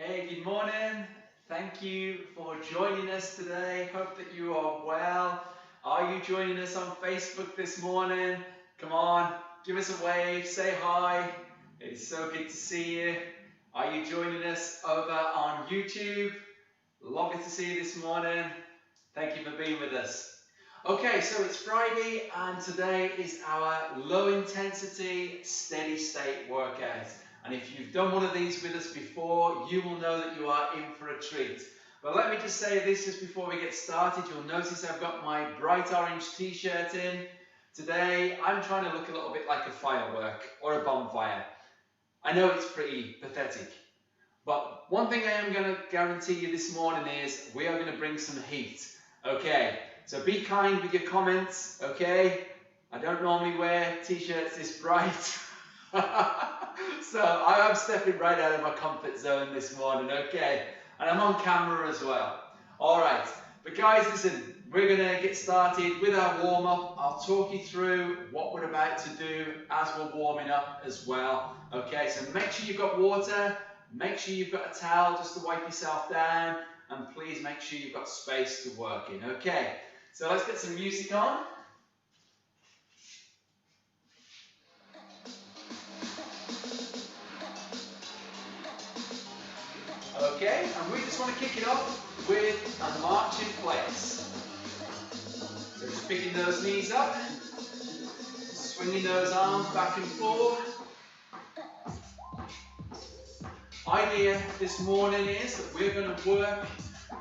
Hey, good morning. Thank you for joining us today. Hope that you are well. Are you joining us on Facebook this morning? Come on, give us a wave, say hi. It's so good to see you. Are you joining us over on YouTube? Lovely to see you this morning. Thank you for being with us. Okay, so it's Friday and today is our low intensity, steady state workout. And if you've done one of these with us before, you will know that you are in for a treat. But let me just say this just before we get started. You'll notice I've got my bright orange t-shirt in. Today, I'm trying to look a little bit like a firework or a bonfire. I know it's pretty pathetic. But one thing I am going to guarantee you this morning is we are going to bring some heat. Okay, so be kind with your comments, okay? I don't normally wear t-shirts this bright. So I am stepping right out of my comfort zone this morning, okay? And I'm on camera as well. Alright, but guys, listen, we're going to get started with our warm-up. I'll talk you through what we're about to do as we're warming up as well. Okay, so make sure you've got water, make sure you've got a towel just to wipe yourself down, and please make sure you've got space to work in. Okay, so let's get some music on. Okay, and we just want to kick it off with a march in place. So just picking those knees up, swinging those arms back and forth. Idea this morning is that we're going to work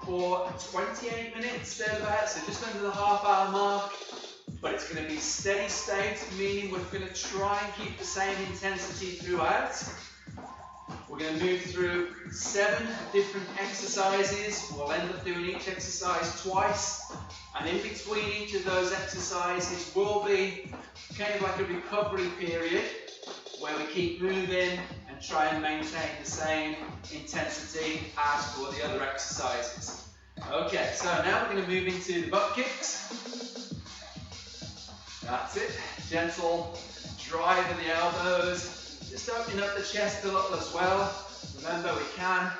for 28 minutes thereabouts, so just under the half-hour mark. But it's going to be steady state, meaning we're going to try and keep the same intensity throughout. We're going to move through 7 different exercises. We'll end up doing each exercise twice. And in between each of those exercises will be kind of like a recovery period where we keep moving and try and maintain the same intensity as for the other exercises. Okay, so now we're going to move into the butt kicks. That's it. Gentle drive of the elbows. Just opening up the chest a little as well. Remember, we can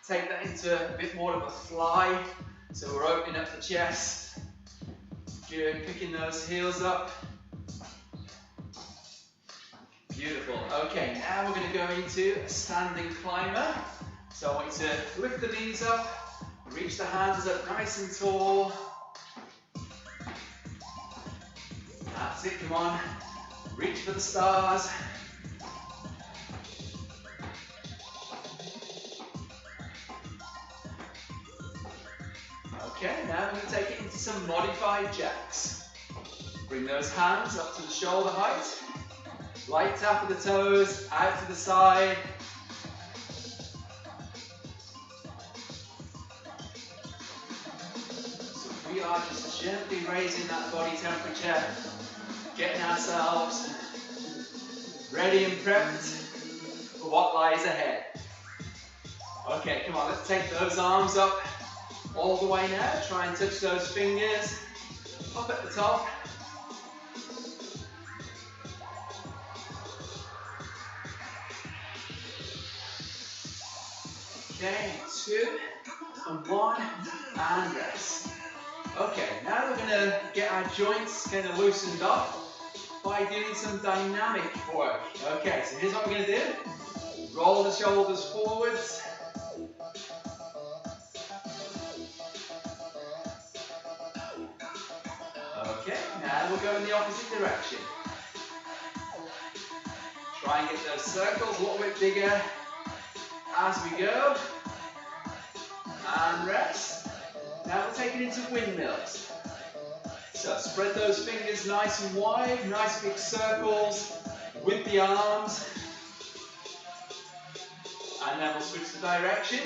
take that into a bit more of a fly. So we're opening up the chest. Good, picking those heels up. Beautiful. Okay, now we're going to go into a standing climber. So I want you to lift the knees up, reach the hands up nice and tall. That's it, come on. Reach for the stars. Okay, now we're going to take it into some modified jacks. Bring those hands up to the shoulder height. Light tap of the toes, out to the side. So we are just gently raising that body temperature, getting ourselves ready and prepped for what lies ahead. Okay, come on, let's take those arms up all the way now. Try and touch those fingers up at the top. Okay, 2 and 1 and rest. Okay, now we're going to get our joints kind of loosened up by doing some dynamic work. Okay, so here's what we're going to do. Roll the shoulders forwards. Okay, now we'll go in the opposite direction. Try and get those circles a little bit bigger as we go. And rest. Now we'll take it into windmills. So spread those fingers nice and wide, nice big circles with the arms. And then we'll switch the direction.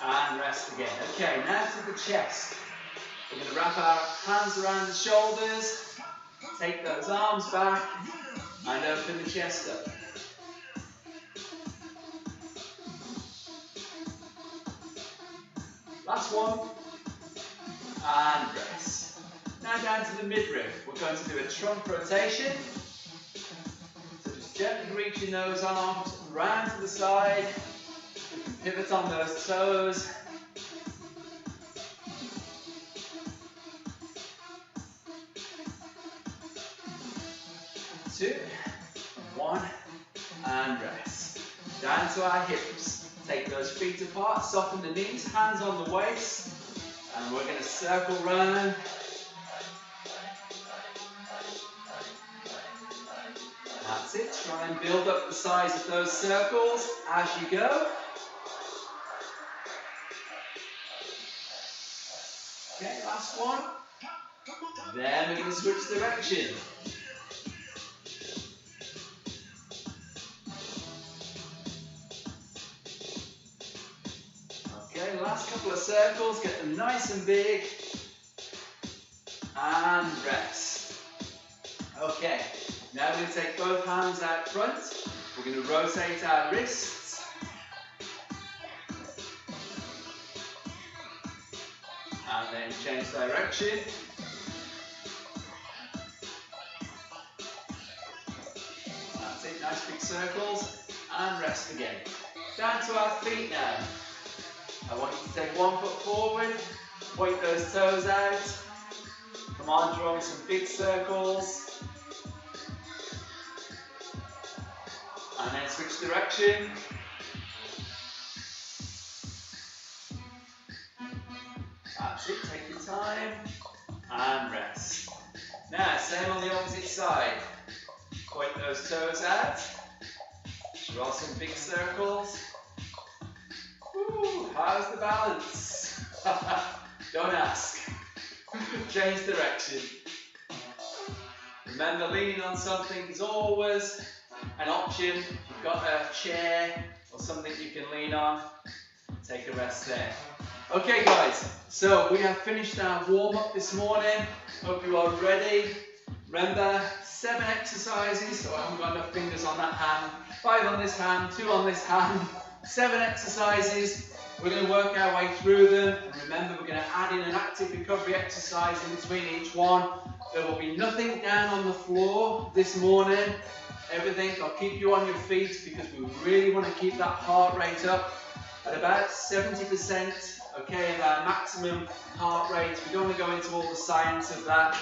And rest again. Okay, now to the chest. We're going to wrap our hands around the shoulders, take those arms back, and open the chest up. Last one. And rest. Now down to the midriff. We're going to do a trunk rotation. gently reaching those arms round to the side. Pivot on those toes. 2, 1, and rest. Down to our hips. Take those feet apart, soften the knees, hands on the waist, and we're going to circle round. That's it. Try and build up the size of those circles as you go. Okay, last one. Then we're going to switch direction. Okay, last couple of circles, get them nice and big. And rest. Okay, now we're going to take both hands out front. We're going to rotate our wrists. And then change direction. That's it, nice big circles. And rest again. Down to our feet now. I want you to take one foot forward, point those toes out. Come on, drawing some big circles. And then switch direction. That's it, take your time. And rest. Now, same on the opposite side. Point those toes out. Draw some big circles. Woo, how's the balance? Don't ask. Change direction. Remember, leaning on something is always an option. If you've got a chair or something you can lean on, take a rest there. Okay guys, so we have finished our warm-up this morning. Hope you are ready. Remember, 7 exercises, so I haven't got enough fingers on that hand. 5 on this hand, 2 on this hand. 7 exercises. We're going to work our way through them. And remember, we're going to add in an active recovery exercise in between each one. There will be nothing down on the floor this morning. Everything, I'll keep you on your feet because we really want to keep that heart rate up at about 70%, okay, of our maximum heart rate. We don't want to go into all the science of that,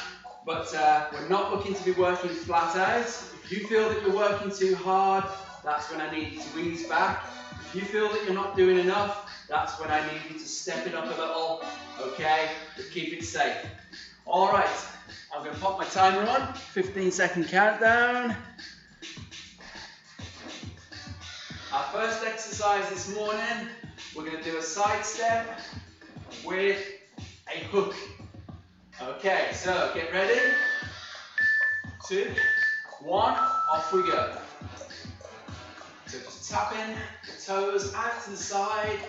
but we're not looking to be working flat out. If you feel that you're working too hard, that's when I need you to ease back. If you feel that you're not doing enough, that's when I need you to step it up a little, okay, but keep it safe. All right, I'm going to pop my timer on, 15-second countdown. Our first exercise this morning, we're going to do a side step with a hook. Okay, so get ready. 2, 1, off we go. So just tapping the toes out to the side,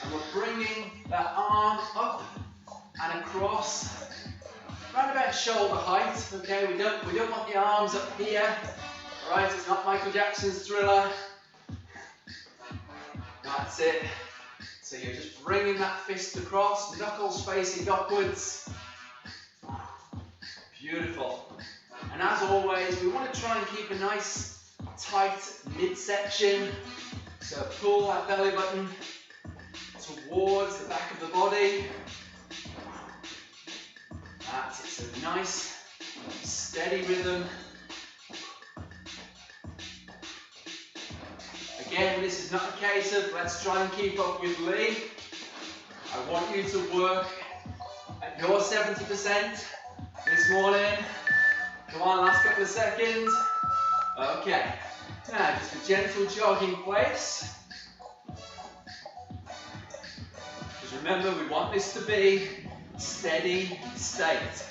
and we're bringing that arm up and across, around about shoulder height. Okay, we don't want the arms up here. All right, it's not Michael Jackson's Thriller. That's it. So you're just bringing that fist across, knuckles facing upwards. Beautiful. And as always, we want to try and keep a nice, tight midsection. So pull that belly button towards the back of the body. That's it. So nice, steady rhythm. Again, this is not a case of let's try and keep up with Lee. I want you to work at your 70% this morning. Come on, last couple of seconds. Okay, now just a gentle jog in place. Because remember, we want this to be steady state.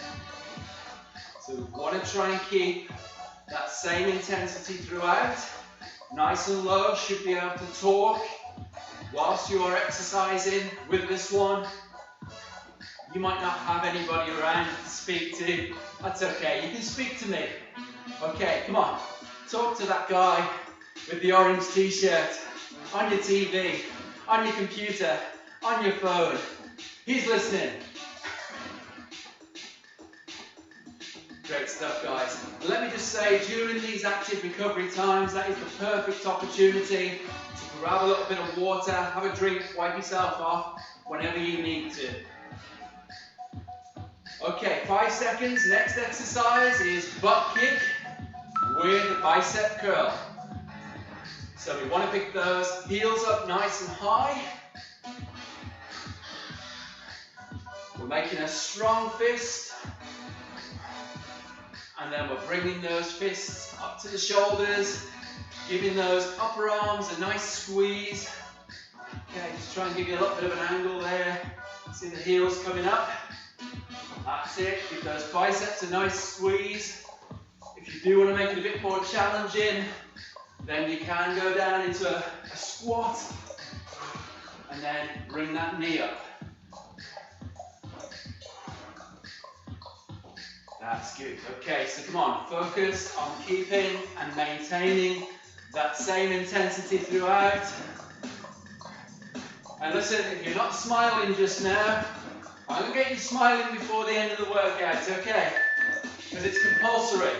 So we want to try and keep that same intensity throughout. Nice and low, should be able to talk whilst you are exercising with this one. You might not have anybody around to speak to. That's okay, you can speak to me. Okay, come on. Talk to that guy with the orange t-shirt, on your TV, on your computer, on your phone. He's listening. Great stuff, guys. Let me just say, during these active recovery times, that is the perfect opportunity to grab a little bit of water, have a drink, wipe yourself off whenever you need to. Okay, 5 seconds. Next exercise is butt kick with a bicep curl. So we want to pick those heels up nice and high. We're making a strong fist. And then we're bringing those fists up to the shoulders, giving those upper arms a nice squeeze. Okay, just try and give you a little bit of an angle there. See the heels coming up. That's it. Give those biceps a nice squeeze. If you do want to make it a bit more challenging, then you can go down into a squat and then bring that knee up. That's good. Okay, so come on, focus on keeping and maintaining that same intensity throughout. And listen, if you're not smiling just now, I'm going to get you smiling before the end of the workout, okay? Because it's compulsory.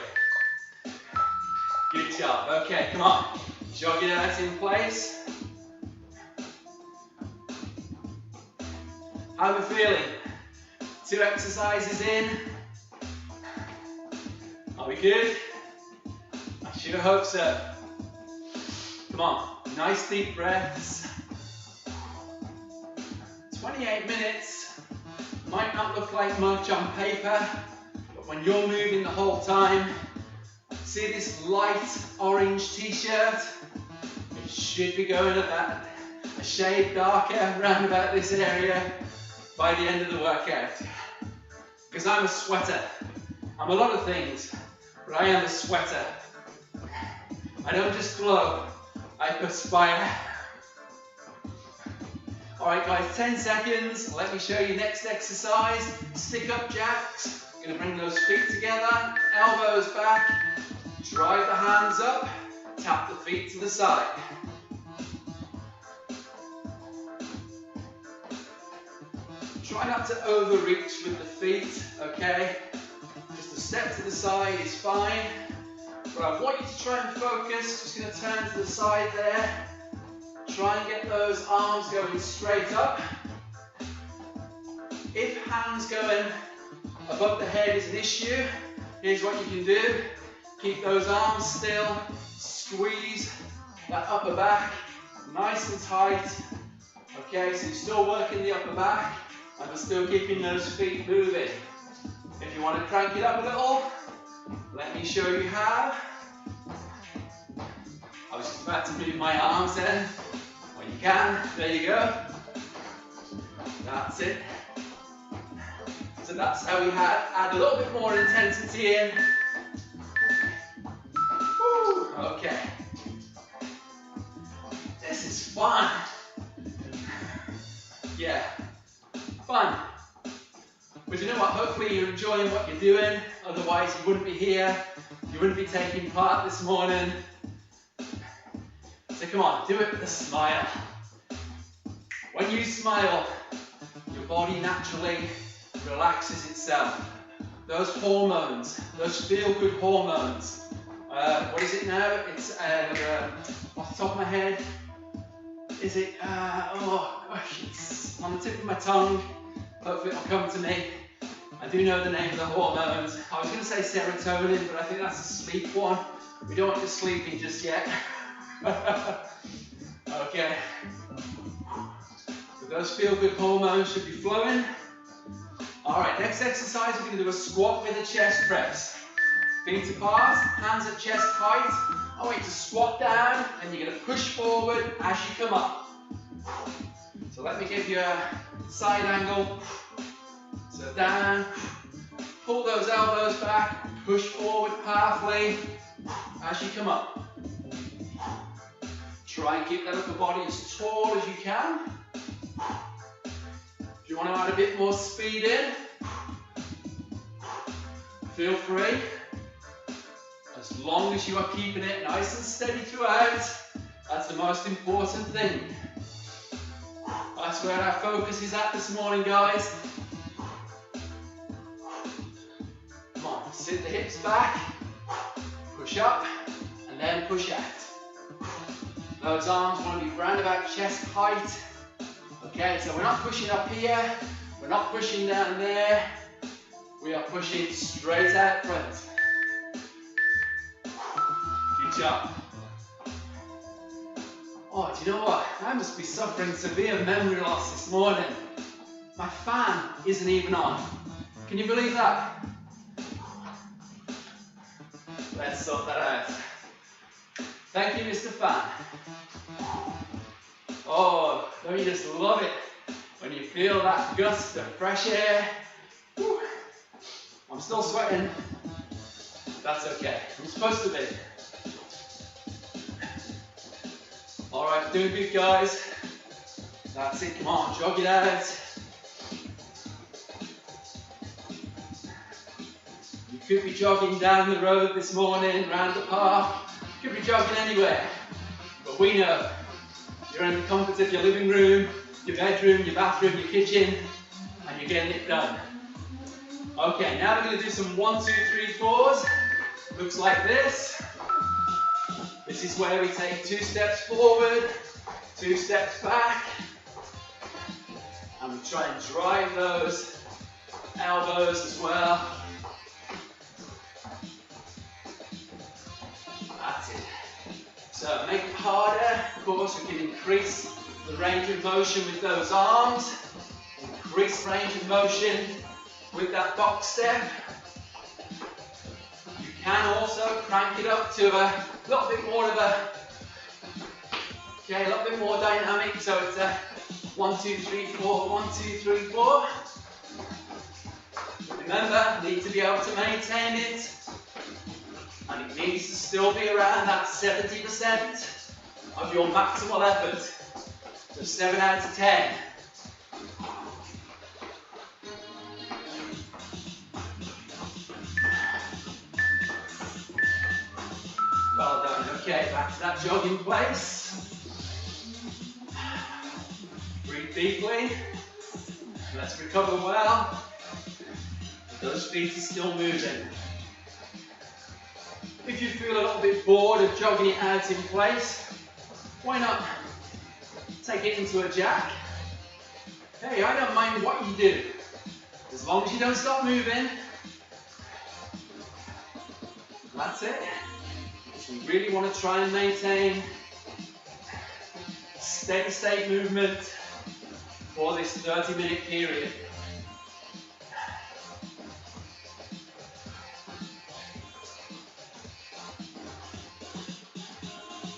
Good job. Okay, come on. Jog it out in place. How am I feeling? 2 exercises in. Are we good? I sure hope so. Come on, nice deep breaths. 28 minutes might not look like much on paper, but when you're moving the whole time, see this light orange t-shirt? It should be going about a shade darker around about this area by the end of the workout. Because I'm a sweater. I'm a lot of things, but I am a sweater. I don't just glow, I perspire. Alright guys, 10 seconds. Let me show you next exercise. Stick up jacks. You're going to bring those feet together, elbows back, drive the hands up, tap the feet to the side. Try not to overreach with the feet, okay? Just a step to the side is fine. But I want you to try and focus. Just going to turn to the side there. Try and get those arms going straight up. If hands going above the head is an issue, here's what you can do. Keep those arms still. Squeeze that upper back nice and tight. Okay, so you're still working the upper back and we're still keeping those feet moving. If you want to crank it up a little, let me show you how. I was just about to move my arms then. When you can, there you go. That's it. So that's how we add a little bit more intensity in. Woo, okay. This is fun. Yeah, fun. But you know what, hopefully you're enjoying what you're doing, otherwise you wouldn't be here, you wouldn't be taking part this morning. So come on, do it with a smile. When you smile, your body naturally relaxes itself. Those hormones, those feel-good hormones. What is it now? It's off the top of my head. Is it? Oh gosh, it's on the tip of my tongue. Hopefully it'll come to me. I do know the name of the hormones. I was going to say serotonin, but I think that's a sleep one. We don't want you sleeping just yet. Okay. So those feel-good hormones should be flowing. Alright, next exercise, we're going to do a squat with a chest press. Feet apart, hands at chest height. I want you to squat down and you're going to push forward as you come up. So let me give you a side angle. So down, pull those elbows back, push forward powerfully as you come up. Try and keep that upper body as tall as you can. If you want to add a bit more speed in, feel free. As long as you are keeping it nice and steady throughout, that's the most important thing. That's where our focus is at this morning, guys. Come on, 6 Sit the hips back, push up, and then push out. Those arms want to be round about chest height. Okay, so we're not pushing up here, we're not pushing down there, we are pushing straight out front. Good job. Oh, do you know what? I must be suffering severe memory loss this morning. My fan isn't even on. Can you believe that? Let's sort that out. Thank you, Mr. Fan. Oh, don't you just love it when you feel that gust of fresh air? Whew. I'm still sweating. That's okay. I'm supposed to be. Alright, doing good, guys. That's it. Come on, jog it out. You could be jogging down the road this morning, round the park. You could be jogging anywhere. But we know you're in the comfort of your living room, your bedroom, your bathroom, your kitchen, and you're getting it done. Okay, now we're going to do some 1, 2, 3, 4s. Looks like this. This is where we take 2 steps forward, 2 steps back, and we try and drive those elbows as well. That's it. So make it harder. Of course, we can increase the range of motion with those arms, increase range of motion with that box step. You can also crank it up to a little bit more of a, okay, a little bit more dynamic. So it's a 1, 2, 3, 4, 1, 2, 3, 4. Remember, you need to be able to maintain it, and it needs to still be around that 70% of your maximal effort. So 7 out of 10. Well done. Okay, back to that jogging place. Breathe deeply. Let's recover well. Those feet are still moving. If you feel a little bit bored of jogging it out in place, why not take it into a jack? Hey, I don't mind what you do, as long as you don't stop moving. That's it. We really want to try and maintain steady state movement for this 30-minute period.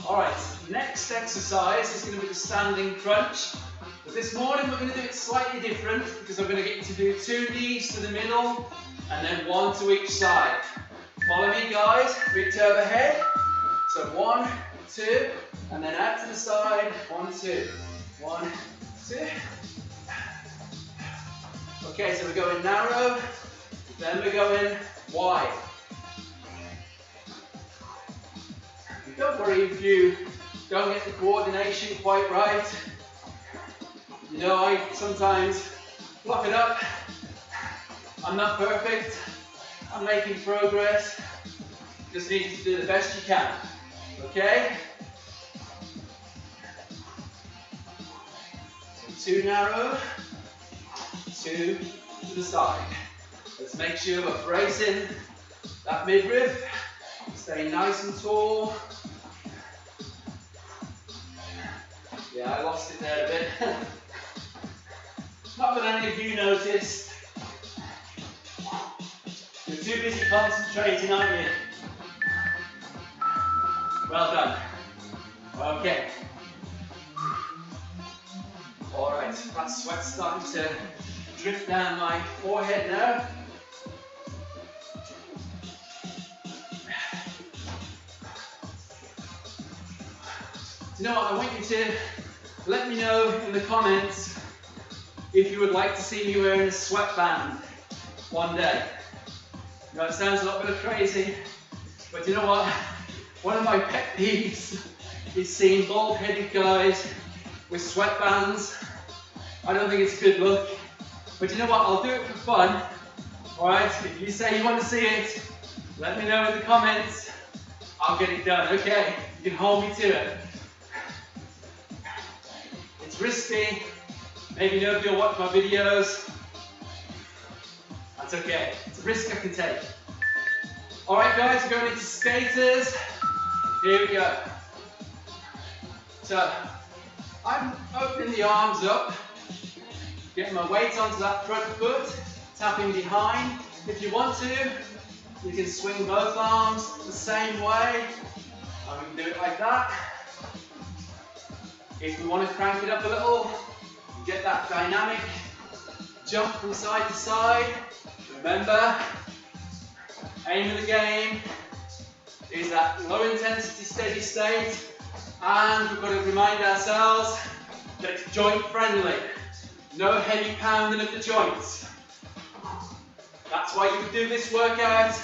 Alright, next exercise is going to be the standing crunch. But this morning we're going to do it slightly different because I'm going to get you to do 2 knees to the middle and then 1 to each side. Follow me, guys. Reach overhead. So 1, 2, and then out to the side. 1, 2, 1, 2. Okay, so we're going narrow, then we're going wide. Don't worry if you don't get the coordination quite right. You know, I sometimes fluff it up. I'm not perfect. I'm making progress. Just need to do the best you can. Okay? So 2 narrow, 2 to the side. Let's make sure we're bracing that midriff. Stay nice and tall. Yeah, I lost it there a bit. Not that any of you noticed. You're too busy concentrating, aren't you? Well done. Okay. Alright, that sweat's starting to drip down my forehead now. You know what, I want you to let me know in the comments if you would like to see me wearing a sweatband one day. You know, it sounds a little bit crazy, but you know what? One of my pet peeves is seeing bald-headed guys with sweatbands. I don't think it's a good look, but you know what? I'll do it for fun. Alright, if you say you want to see it, Let me know in the comments. I'll get it done. Okay, you can hold me to it. It's risky. Maybe nobody will watch my videos. That's okay. It's a risk I can take. Alright guys, we're going into skaters. Here we go. So, I'm opening the arms up, getting my weight onto that front foot, tapping behind. If you want to, you can swing both arms the same way, and we can do it like that. If we want to crank it up a little, get that dynamic jump from side to side. Remember, aim of the game is that low intensity steady state, and we've got to remind ourselves that it's joint friendly. No heavy pounding of the joints. That's why you would do this workout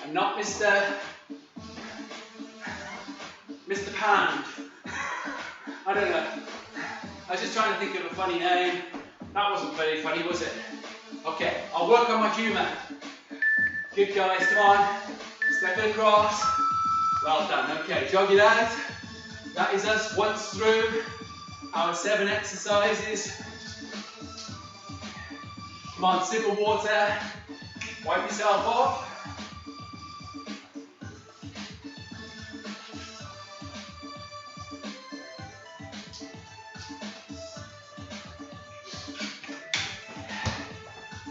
and not Mr. Pound. I don't know. I was just trying to think of a funny name. That wasn't very funny, was it? Okay, I'll work on my humour. Good guys, come on. Step it across. Well done. Okay, jog it out. That is us once through our 7 exercises. Come on, sip of water. Wipe yourself off.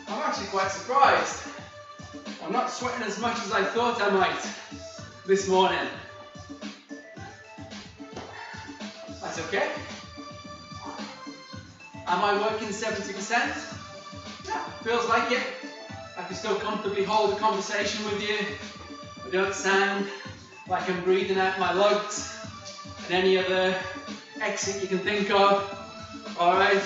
I'm actually quite surprised. I'm not sweating as much as I thought I might this morning. That's okay. Am I working 70%? Yeah, feels like it. I can still comfortably hold a conversation with you. I don't sound like I'm breathing out my lugs and any other exit you can think of. Alright.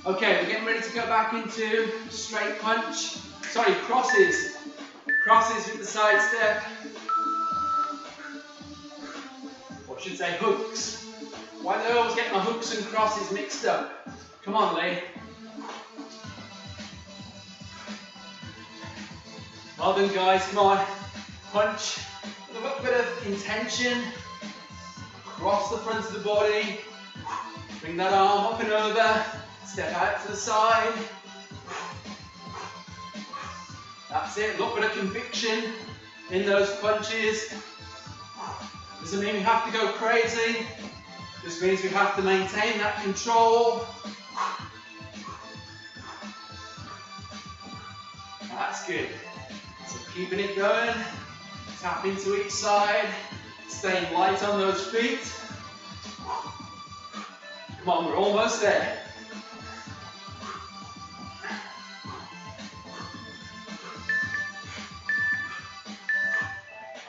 Okay, we're getting ready to go back into straight punch. Sorry, crosses. Crosses with the side step. Or I should say hooks. Why do I always get my hooks and crosses mixed up? Come on, Lee. Well done, guys. Come on. Punch with a little bit of intention. Across the front of the body. Bring that arm up and over. Step out to the side. That's it. Look at a conviction in those punches. Doesn't mean we have to go crazy. Just means we have to maintain that control. That's good. So keeping it going. Tap into each side. Staying light on those feet. Come on, we're almost there.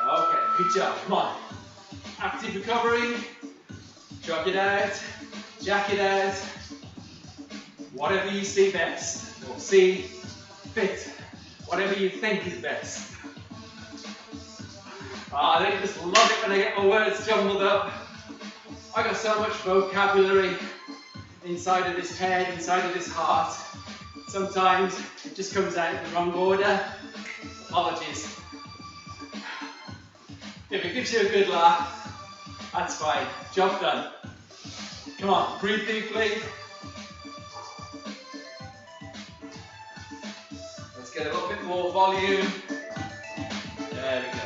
Okay, good job. Come on. Active recovery. Jog it out. Jack it out. Whatever you see best. Or see fit. Whatever you think is best. I don't just love it when I get my words jumbled up. I got so much vocabulary inside of this head, inside of this heart. Sometimes it just comes out in the wrong order. Apologies. If it gives you a good laugh, that's fine. Job done. Come on, breathe deeply. Let's get a little bit more volume. There we go.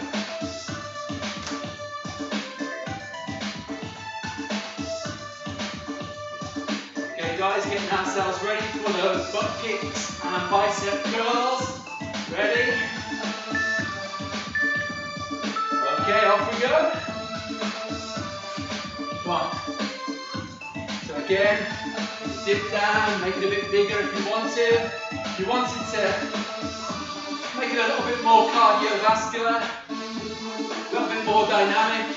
Okay guys, getting ourselves ready for those butt kicks and bicep curls. Ready? Okay, off we go. Come on. So again, dip down, make it a bit bigger if you want to. If you wanted to make it a little bit more cardiovascular, a little bit more dynamic.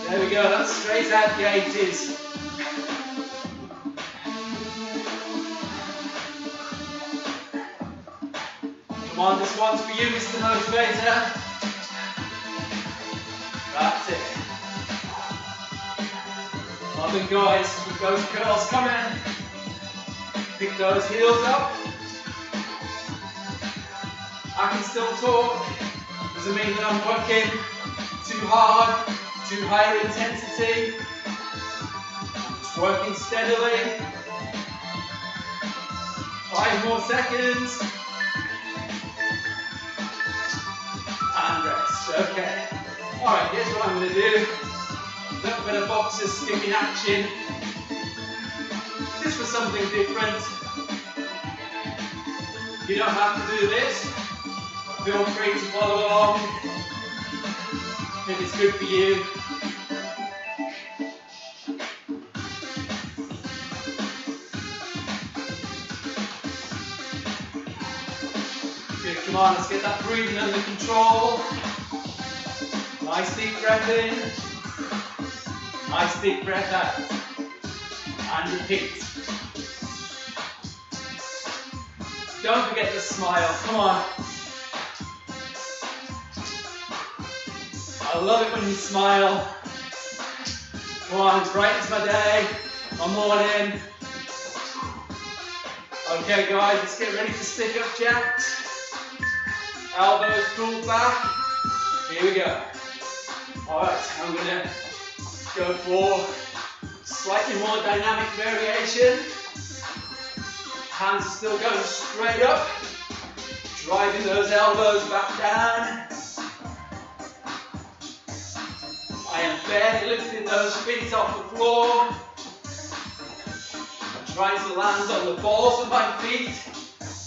There we go, that's straight out the 80s. Come on, this one's for you, Mr. Motivator. That's it. Well done, guys. Keep those curls coming. Pick those heels up. I can still talk. Doesn't mean that I'm working too hard, too high intensity. Just working steadily. 5 more seconds. And rest. Okay. Alright, here's what I'm going to do. A little bit of boxer skipping action. Just for something different. You don't have to do this. Feel free to follow along if it's good for you. Good, come on, let's get that breathing under control. Nice deep breath in. Nice deep breath out. And repeat. Don't forget to smile, come on. I love it when you smile. Come on, it brightens my day, my morning. Okay guys, let's get ready to stick up jacks. Elbows pulled back. Here we go. Alright, I'm going to go for slightly more dynamic variation. Hands are still going straight up. Driving those elbows back down. I am barely lifting those feet off the floor. I'm trying to land on the balls of my feet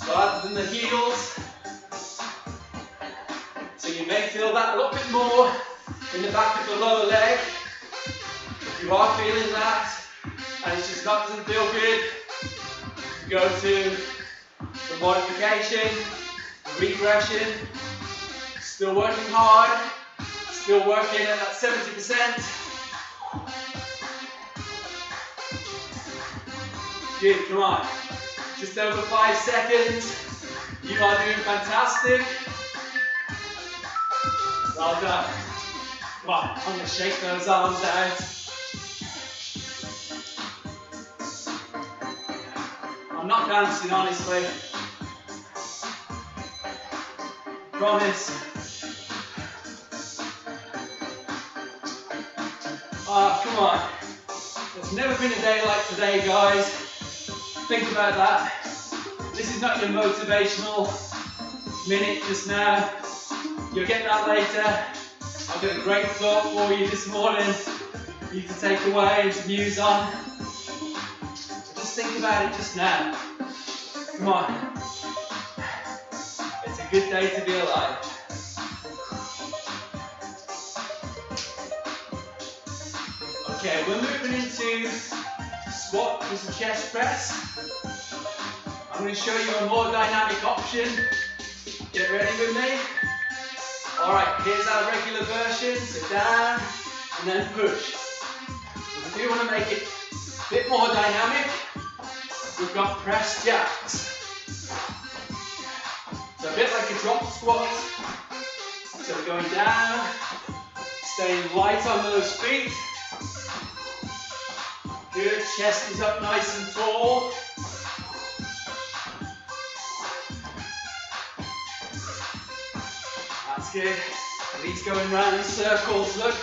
rather than the heels. So you may feel that a little bit more in the back of the lower leg. If you are feeling that and it just doesn't feel good, go to the modification, the regression. Still working hard. Still working at that 70%. Good, come on. Just over 5 seconds. You are doing fantastic. Well done. Come on, I'm going to shake those arms out. I'm not dancing, honestly. Promise. Come on. There's never been a day like today, guys. Think about that. This is not your motivational minute just now. You'll get that later. I've got a great thought for you this morning for you to take away and to muse on. Just think about it just now. Come on. It's a good day to be alive. Okay, we're moving into squat with a chest press. I'm going to show you a more dynamic option. Get ready with me. Alright, here's our regular version. So down and then push. If we do want to make it a bit more dynamic, we've got press jacks. So a bit like a drop squat. So we're going down, staying light on those feet. Good, chest is up nice and tall. That's good. These going round in circles, look.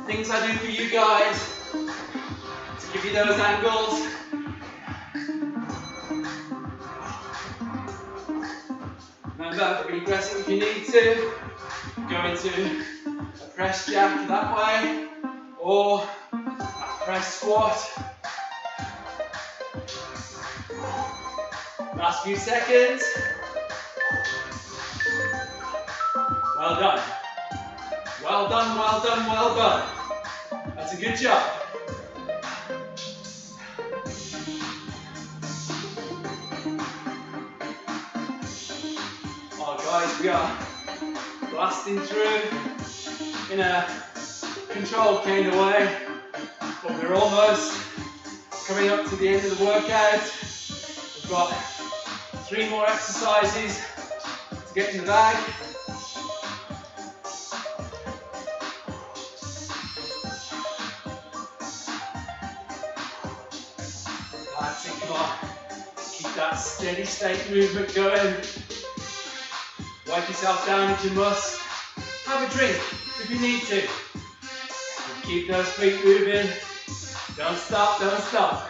Things I do for you guys to give you those angles. Remember, regress it if you need to. Go into a press jack that way, or press squat. Last few seconds. Well done. Well done, well done, well done. That's a good job. Oh guys, we are blasting through in a controlled kind of way. But we're almost coming up to the end of the workout. We've got 3 more exercises to get in the bag. That's it, come on. Keep that steady state movement going. Wipe yourself down if you must. Have a drink if you need to. Keep those feet moving. Don't stop, don't stop.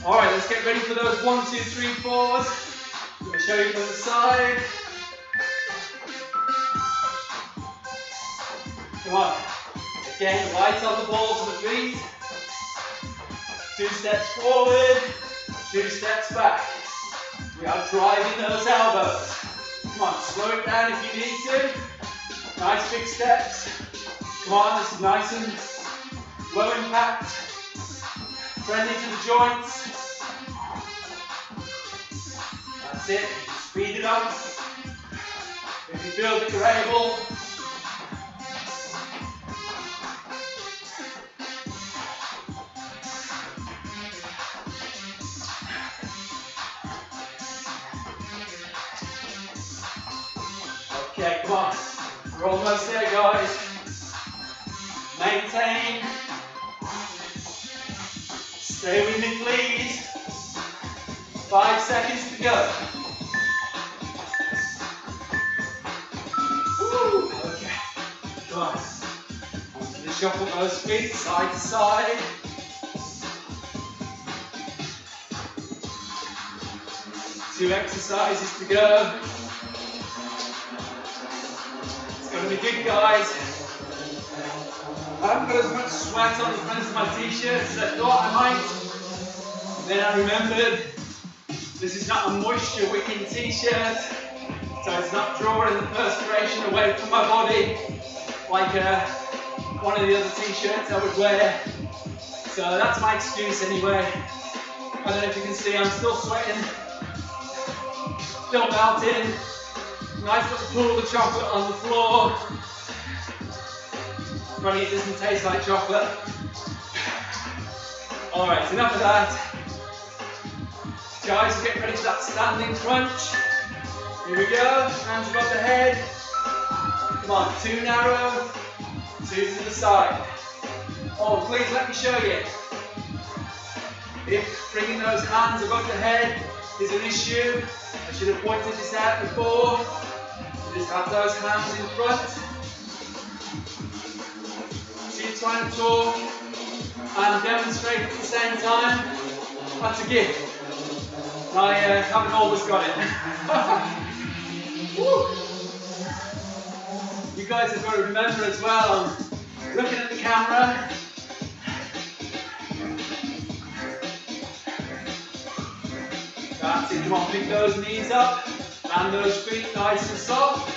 Alright, let's get ready for those 1, 2, 3, 4s. I'm going to show you from the side. Come on. Again, light on the balls of the feet. 2 steps forward, 2 steps back. We are driving those elbows. Come on, slow it down if you need to. Nice big steps. Come on, this is nice and low impact. Friendly to the joints. That's it. Speed it up. If you feel that you're able. Okay, come on. We're almost there, guys. Maintain. Stay with me, please. 5 seconds to go. Woo. Okay. Come on. Onto the shuffle those feet side to side. Two exercises to go. It's going to be good, guys. I haven't got as much sweat on the fronts of my t-shirt as I thought I might. And then I remembered this is not a moisture wicking t-shirt, so it's not drawing the perspiration away from my body like one of the other t-shirts I would wear. So that's my excuse anyway. I don't know if you can see, I'm still sweating, still melting. Nice little pool of chocolate on the floor. Funny, it doesn't taste like chocolate. Alright, enough of that. Guys, get ready for that standing crunch. Here we go, hands above the head. Come on, 2 narrow, 2 to the side. Oh, please let me show you. If bringing those hands above the head is an issue, I should have pointed this out before. Just have those hands in front. So you're trying to talk and demonstrate at the same time. That's a gift. I haven't always got it. You guys have got to remember as well, I'm looking at the camera. That's it, come on, pick those knees up, land those feet nice and soft.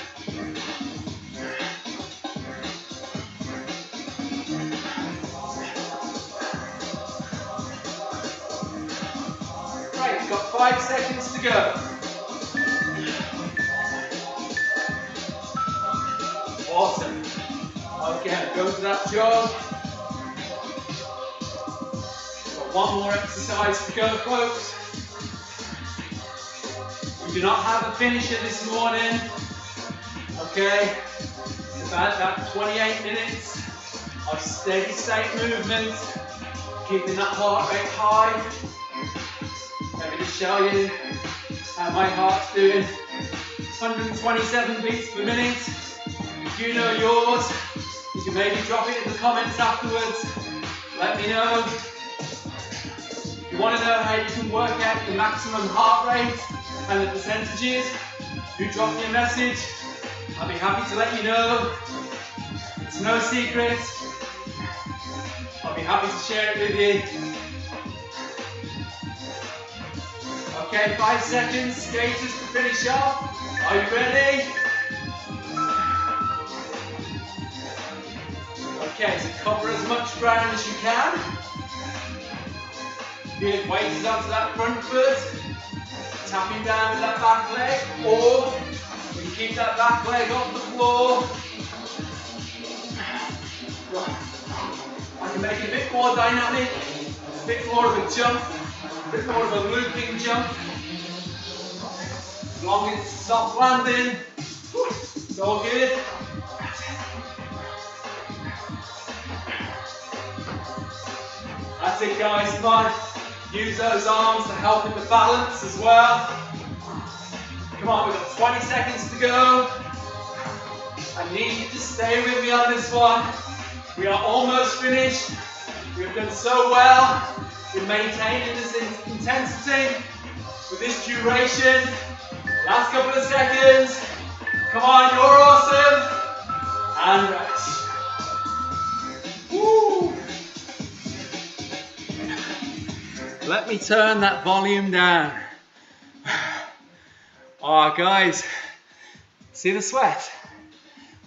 Right, you've got 5 seconds to go. Awesome. Okay, go to that jog. Got one more exercise to go, folks. We do not have a finisher this morning. Okay, it's about that 28 minutes of steady state movement, keeping that heart rate high. Let me just show you how my heart's doing. 127 beats per minute. If you know yours, you can maybe drop it in the comments afterwards. Let me know. If you want to know how you can work out the maximum heart rate and the percentages, do drop me a message. I'll be happy to let you know. It's no secret. I'll be happy to share it with you. Okay, 5 seconds, skaters to finish off. Are you ready? Okay, so cover as much ground as you can. Good, weight is onto that front foot. Tapping down with that back leg, or we can keep that back leg off the floor. I can make it a bit more dynamic, a bit more of a jump, a bit more of a looping jump. As long as it's a soft landing, it's all good. That's it, guys, come on. Use those arms to help with the balance as well. Come Come on, we've got 20 seconds to go. I need you to stay with me on this one. We are almost finished. We've done so well in maintaining this intensity with this duration. Last couple of seconds. Come on, you're awesome. And rest. Woo. Let me turn that volume down. Oh, guys, see the sweat?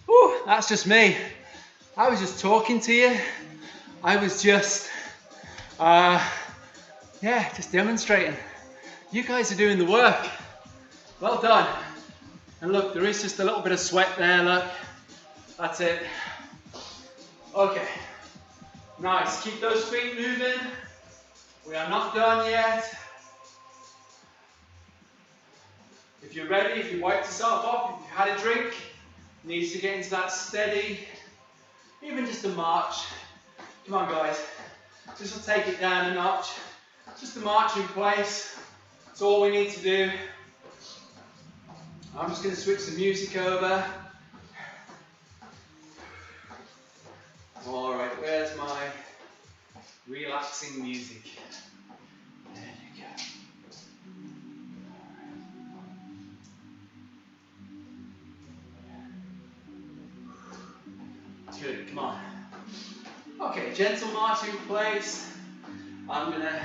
Woo, that's just me. I was just talking to you. I was just, just demonstrating. You guys are doing the work. Well done. And look, there is just a little bit of sweat there, look. That's it. Okay. Nice. Keep those feet moving. We are not done yet. If you're ready, if you wiped yourself off, if you've had a drink, needs to get into that steady, even just a march. Come on, guys. Just to take it down a notch. Just a march in place. That's all we need to do. I'm just going to switch the music over. All right, where's my relaxing music? There you go. Good, come on. Okay, gentle march in place. I'm going to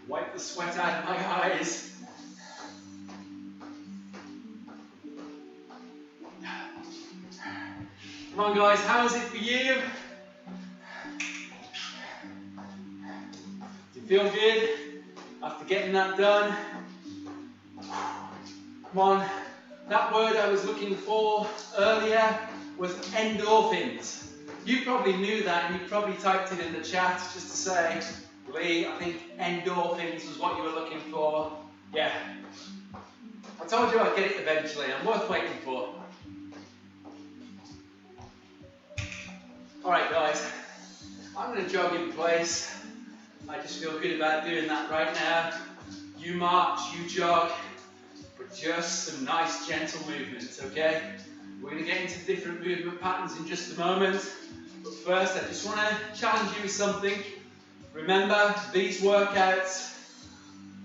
wipe the sweat out of my eyes. Come on, guys, how is it for you? Do you feel good after getting that done? Come on, that word I was looking for earlier was endorphins. You probably knew that and you probably typed it in the chat just to say, Lee, I think endorphins was what you were looking for. Yeah. I told you I'd get it eventually. I'm worth waiting for. Alright guys, I'm going to jog in place. I just feel good about doing that right now. You march, you jog, but just some nice gentle movements, okay? We're going to get into different movement patterns in just a moment. But first, I just want to challenge you with something. Remember, these workouts,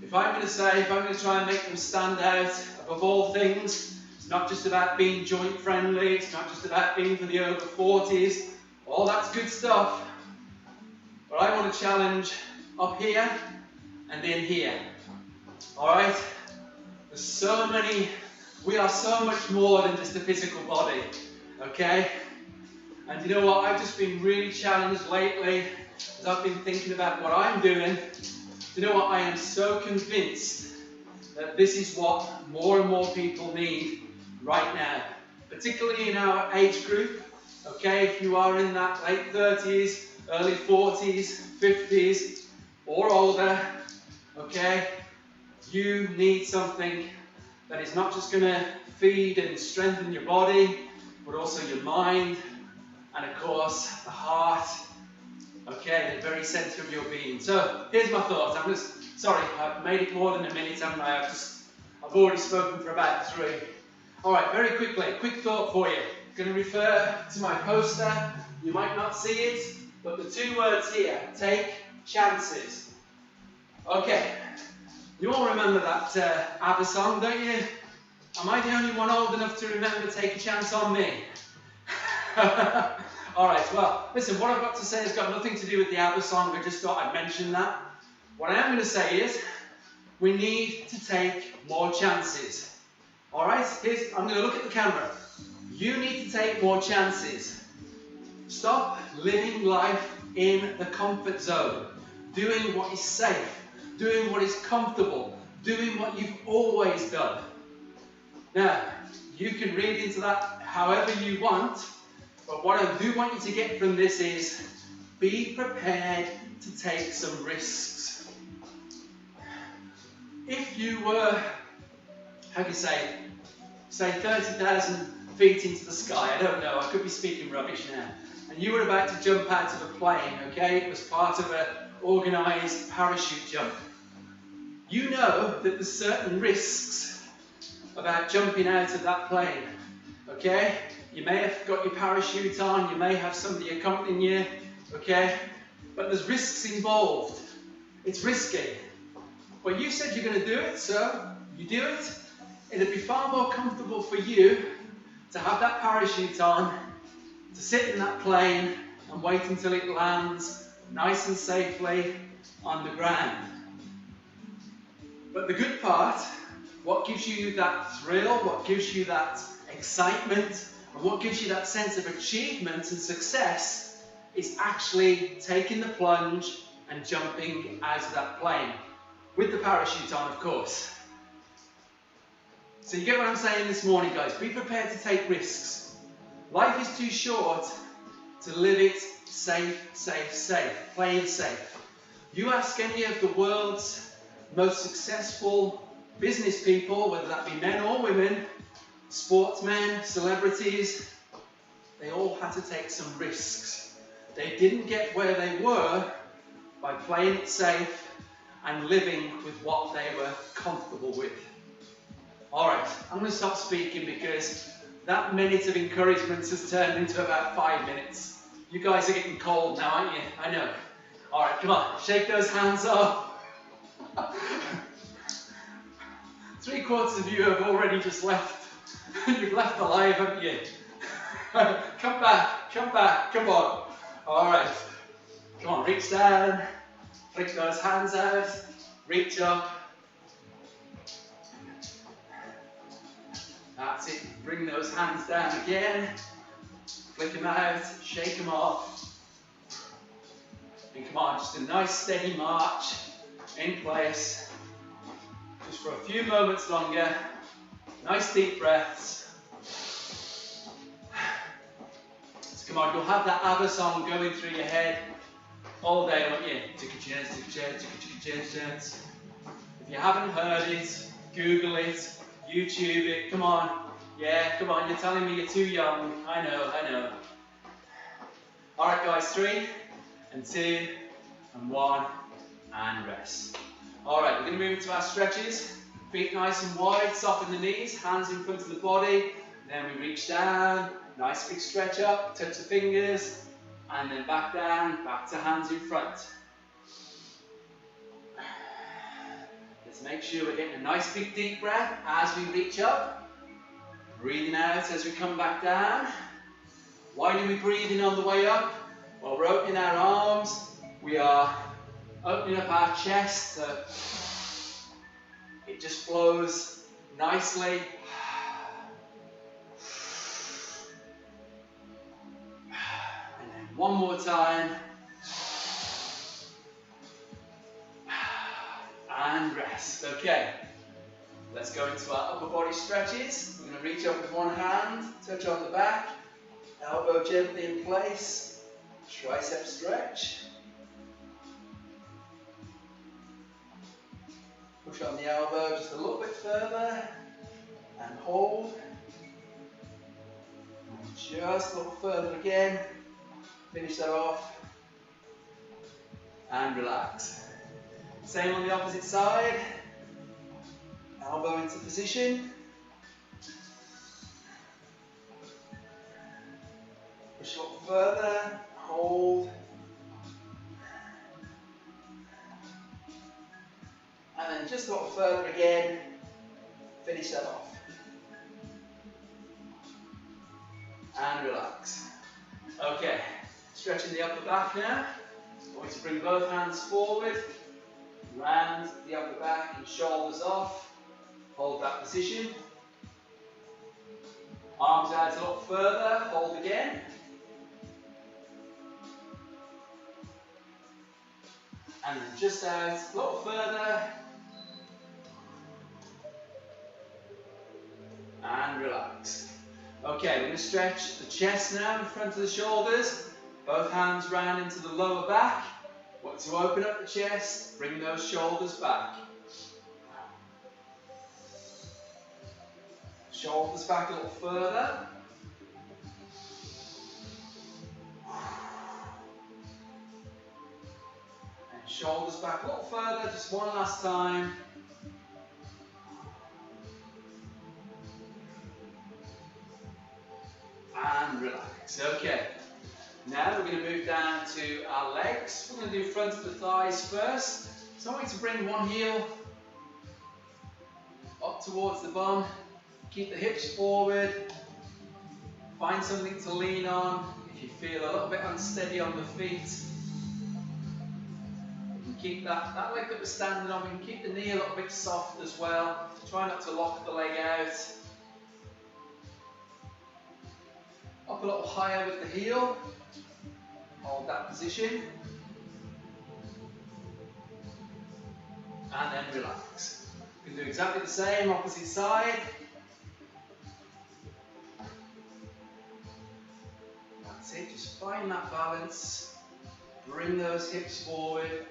if I'm going to try and make them stand out above all things, it's not just about being joint friendly, it's not just about being for the over 40s, all that's good stuff. But I want to challenge up here and in here. Alright? There's so many, we are so much more than just a physical body. Okay? And you know what? I've just been really challenged lately as I've been thinking about what I'm doing. You know what? I am so convinced that this is what more and more people need right now, particularly in our age group. Okay, if you are in that late 30s, early 40s, 50s, or older, okay, you need something that is not just going to feed and strengthen your body, but also your mind, and of course, the heart, okay, the very center of your being. So, here's my thoughts. I've made it more than a minute, haven't I? I've already spoken for about 3. Alright, very quickly, quick thought for you. I'm going to refer to my poster. You might not see it, but the 2 words here, take chances. Okay, you all remember that ABBA song, don't you? Am I the only one old enough to remember Take a Chance on Me? Alright, well, listen, what I've got to say has got nothing to do with the ABBA song, I just thought I'd mention that. What I am going to say is, we need to take more chances. Alright, I'm going to look at the camera. You need to take more chances. Stop living life in the comfort zone, doing what is safe, doing what is comfortable, doing what you've always done. Now, you can read into that however you want, but what I do want you to get from this is, be prepared to take some risks. If you were, how can you say 30,000 feet into the sky, I don't know, I could be speaking rubbish now, and you were about to jump out of a plane, okay, it was part of an organised parachute jump. You know that there's certain risks about jumping out of that plane. Okay? You may have got your parachute on, you may have somebody accompanying you, okay? But there's risks involved. It's risky. But you said you're going to do it, so you do it. It'd be far more comfortable for you to have that parachute on, to sit in that plane and wait until it lands nice and safely on the ground. But the good part, what gives you that thrill, what gives you that excitement, and what gives you that sense of achievement and success is actually taking the plunge and jumping out of that plane. With the parachute on, of course. So you get what I'm saying this morning, guys. Be prepared to take risks. Life is too short to live it safe, safe, safe. Play it safe. You ask any of the world's most successful business people, whether that be men or women, sportsmen, celebrities, they all had to take some risks. They didn't get where they were by playing it safe and living with what they were comfortable with. Alright, I'm going to stop speaking because that minute of encouragement has turned into about 5 minutes. You guys are getting cold now, aren't you? I know. Alright, come on, shake those hands off. 3/4 of you have already just left. You've left alive, haven't you? Come back, come on. Alright, come on, reach down, flick those hands out, reach up. That's it, bring those hands down again, flick them out, shake them off. And come on, just a nice steady march in place, just for a few moments longer. Nice deep breaths. So come on, you'll have that ABBA song going through your head all day, won't you? Take a chance, take a chance, take a chance, chance. If you haven't heard it, Google it, YouTube it, come on. Yeah, come on, you're telling me you're too young. I know. Alright guys, 3 and 2 and 1 and rest. Alright, we're going to move into our stretches. Feet nice and wide, soften the knees, hands in front of the body. Then we reach down, nice big stretch up, touch the fingers, and then back down, back to hands in front. Let's make sure we're getting a nice big deep breath as we reach up. Breathing out as we come back down. Why do we breathe in on the way up? Well, we're opening our arms, we are opening up our chest, so it just flows nicely. And then one more time. And rest. Okay. Let's go into our upper body stretches. We're going to reach up with one hand, touch on the back, elbow gently in place, tricep stretch. Push on the elbow just a little bit further and hold. And just a little further again. Finish that off and relax. Same on the opposite side. Elbow into position. Push a little further, hold. And then just a little further again, finish that off. And relax. Okay, stretching the upper back now. I want you to bring both hands forward, round the upper back and shoulders off. Hold that position. Arms out a little further, hold again. And then just out a little further. And relax. Okay, we're going to stretch the chest now in front of the shoulders. Both hands round into the lower back. Want to open up the chest, bring those shoulders back. Shoulders back a little further. And shoulders back a little further, just one last time. Okay. Now we're going to move down to our legs. We're going to do front of the thighs first. So I want you to bring one heel up towards the bum. Keep the hips forward. Find something to lean on. If you feel a little bit unsteady on the feet, you can keep that leg that we're standing on. We can keep the knee a little bit soft as well. Try not to lock the leg out. Up a little higher with the heel. Hold that position. And then relax. You can do exactly the same, opposite side. That's it, just find that balance. Bring those hips forward.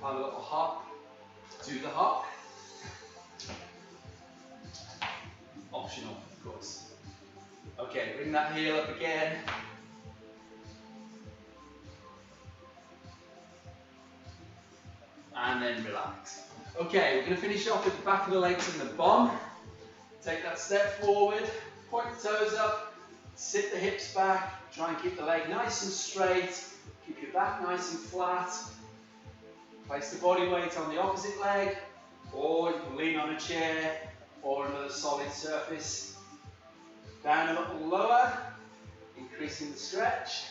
Have a little hop. Do the hop. Optional, of course. Okay, bring that heel up again. And then relax. Okay, we're going to finish off with the back of the legs and the bum. Take that step forward, point the toes up, sit the hips back, try and keep the leg nice and straight, keep your back nice and flat. Place the body weight on the opposite leg, or you can lean on a chair or another solid surface. Down a little lower, increasing the stretch.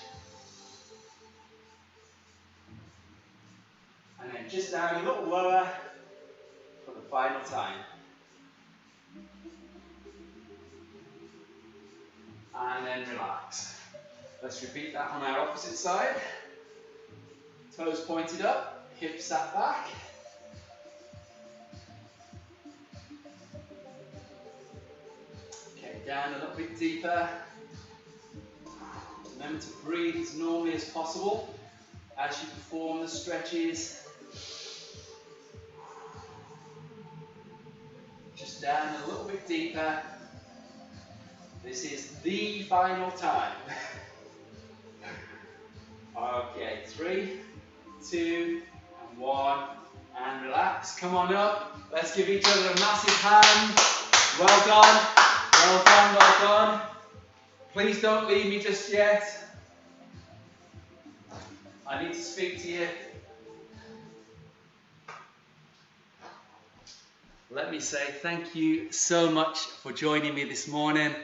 And then just down a little lower for the final time. And then relax. Let's repeat that on our opposite side. Toes pointed up, hips sat back. Okay, down a little bit deeper. Remember to breathe as normally as possible as you perform the stretches. Just down a little bit deeper. This is the final time. Okay, 3, 2, and 1, and relax. Come on up. Let's give each other a massive hand. Well done, well done, well done. Please don't leave me just yet. I need to speak to you. Let me say thank you so much for joining me this morning.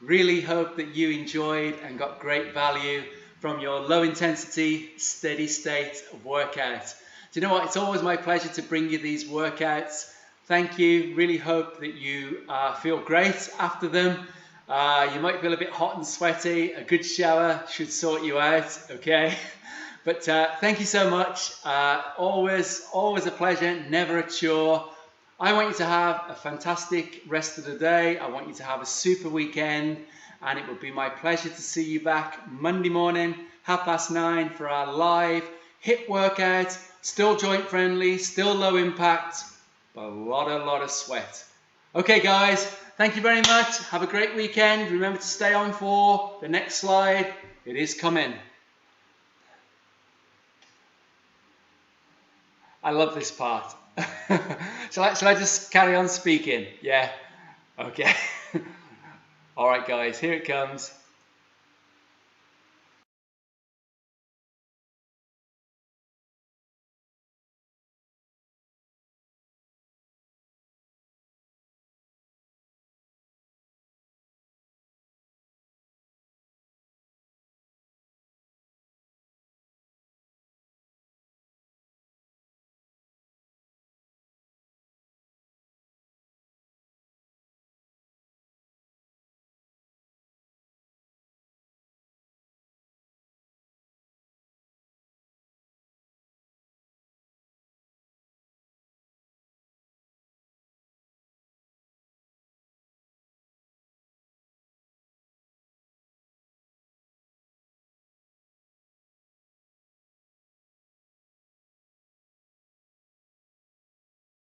Really hope that you enjoyed and got great value from your low intensity, steady state of workout. Do you know what? It's always my pleasure to bring you these workouts. Thank you. Really hope that you feel great after them. You might feel a bit hot and sweaty. A good shower should sort you out, okay? But thank you so much. Always a pleasure, never a chore. I want you to have a fantastic rest of the day. I want you to have a super weekend, and it will be my pleasure to see you back Monday morning, 9:30 for our live hip workout. Still joint friendly, still low impact, but a lot of sweat. Okay guys, thank you very much. Have a great weekend. Remember to stay on for the next slide. It is coming. I love this part. Shall I just carry on speaking? Yeah? Okay. All right, guys, here it comes.